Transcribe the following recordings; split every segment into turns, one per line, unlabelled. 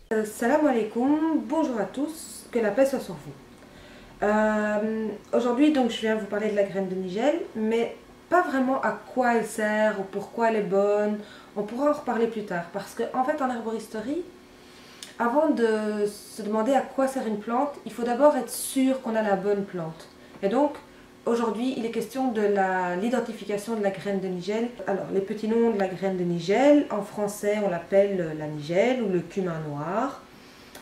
Salam alaikum, bonjour à tous, que la paix soit sur vous. Aujourd'hui donc je viens vous parler de la graine de nigel, mais pas vraiment à quoi elle sert ou pourquoi elle est bonne. On pourra en reparler plus tard parce qu'en fait en herboristerie, avant de se demander à quoi sert une plante, il faut d'abord être sûr qu'on a la bonne plante. Et donc aujourd'hui il est question de l'identification de la graine de nigel. Alors les petits noms de la graine de nigel, en français on l'appelle la nigel ou le cumin noir.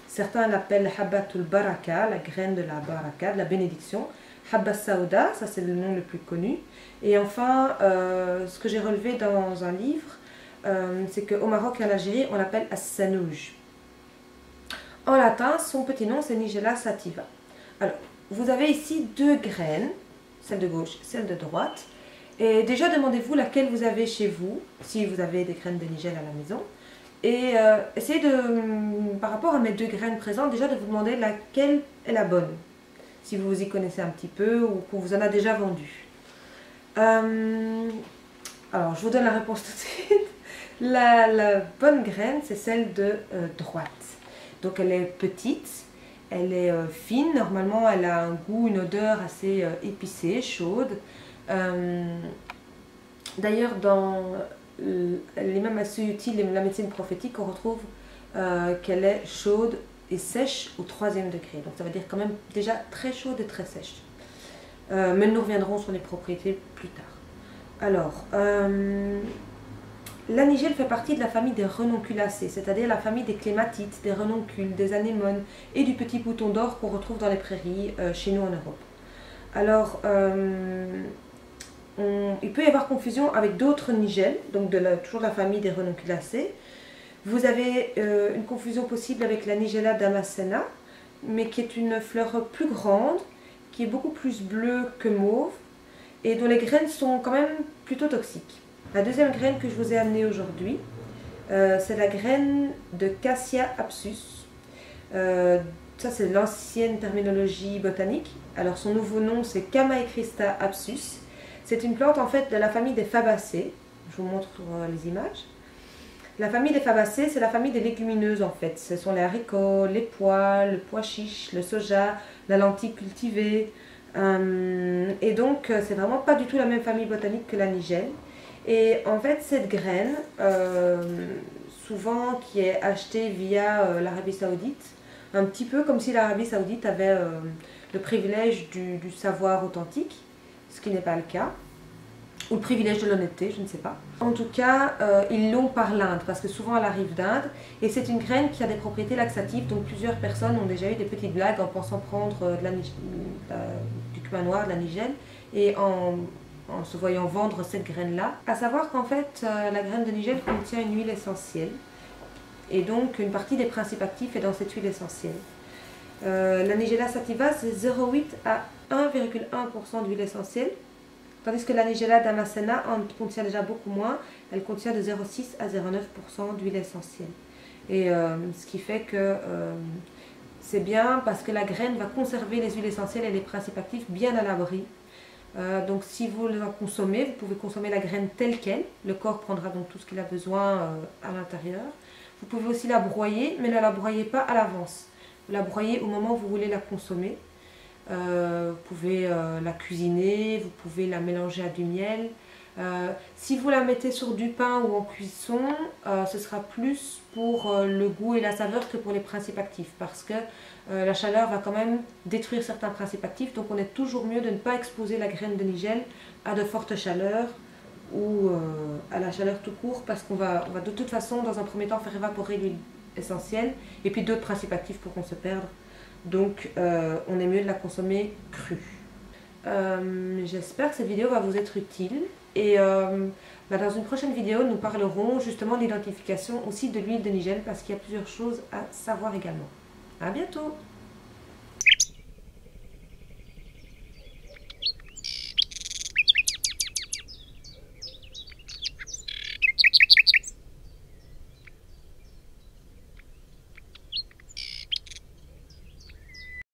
Certains l'appellent Habbatul Baraka, la graine de la baraka, de la bénédiction. Habba Saouda, ça c'est le nom le plus connu. Et enfin, ce que j'ai relevé dans un livre, c'est qu'au Maroc et en Algérie, on l'appelle As-Sanouj. En latin, son petit nom c'est Nigella sativa. Alors, vous avez ici deux graines, celle de gauche, celle de droite. Et déjà, demandez-vous laquelle vous avez chez vous, si vous avez des graines de nigel à la maison. Et essayez de, par rapport à mes deux graines présentes, déjà de vous demander laquelle est la bonne. Si vous y connaissez un petit peu ou qu'on vous en a déjà vendu. Alors, je vous donne la réponse tout de suite. La bonne graine, c'est celle de droite. Donc, elle est petite, elle est fine. Normalement, elle a un goût, une odeur assez épicée, chaude. D'ailleurs, elle est même assez utile dans la médecine prophétique, on retrouve qu'elle est chaude et sèche au 3e degré. Donc ça veut dire quand même déjà très chaude et très sèche. Mais nous reviendrons sur les propriétés plus tard. Alors, la nigel fait partie de la famille des renonculacées, c'est-à-dire la famille des clématites, des renoncules, des anémones et du petit bouton d'or qu'on retrouve dans les prairies chez nous en Europe. Alors, il peut y avoir confusion avec d'autres nigelles, donc toujours la famille des renonculacées. Vous avez une confusion possible avec la Nigella damascena, mais qui est une fleur plus grande, qui est beaucoup plus bleue que mauve, et dont les graines sont quand même plutôt toxiques. La deuxième graine que je vous ai amenée aujourd'hui, c'est la graine de Cassia apsus. Ça c'est l'ancienne terminologie botanique. Alors son nouveau nom c'est Chamaecrista apsus. C'est une plante en fait de la famille des Fabacées. Je vous montre les images. La famille des Fabacées, c'est la famille des légumineuses en fait. Ce sont les haricots, les pois, le pois chiche, le soja, la lentille cultivée. Et donc, c'est vraiment pas du tout la même famille botanique que la nigelle. Et en fait, cette graine, souvent qui est achetée via l'Arabie Saoudite, un petit peu comme si l'Arabie Saoudite avait le privilège du savoir authentique, ce qui n'est pas le cas, ou le privilège de l'honnêteté, je ne sais pas. En tout cas, ils l'ont par l'Inde, parce que souvent elle arrive d'Inde, et c'est une graine qui a des propriétés laxatives, donc plusieurs personnes ont déjà eu des petites blagues en pensant prendre du cumin noir, de la nigelle, et en se voyant vendre cette graine-là. À savoir qu'en fait, la graine de nigelle contient une huile essentielle, et donc une partie des principes actifs est dans cette huile essentielle. La Nigella sativa, c'est 0,8 à 1,1% d'huile essentielle, tandis que la Nigella damascena en contient déjà beaucoup moins, elle contient de 0,6 à 0,9% d'huile essentielle. Et ce qui fait que c'est bien parce que la graine va conserver les huiles essentielles et les principes actifs bien à l'abri. Donc si vous en consommez, vous pouvez consommer la graine telle qu'elle, le corps prendra donc tout ce qu'il a besoin à l'intérieur. Vous pouvez aussi la broyer, mais ne la broyez pas à l'avance. Vous la broyez au moment où vous voulez la consommer. Vous pouvez la cuisiner, vous pouvez la mélanger à du miel. Si vous la mettez sur du pain ou en cuisson, ce sera plus pour le goût et la saveur que pour les principes actifs, parce que la chaleur va quand même détruire certains principes actifs, donc on est toujours mieux de ne pas exposer la graine de nigelle à de fortes chaleurs ou à la chaleur tout court, parce qu'on va de toute façon dans un premier temps faire évaporer l'huile essentielle et puis d'autres principes actifs pourront se perdre. Donc on est mieux de la consommer crue. J'espère que cette vidéo va vous être utile. Et dans une prochaine vidéo, nous parlerons justement de l'identification aussi de l'huile de nigelle parce qu'il y a plusieurs choses à savoir également. À bientôt!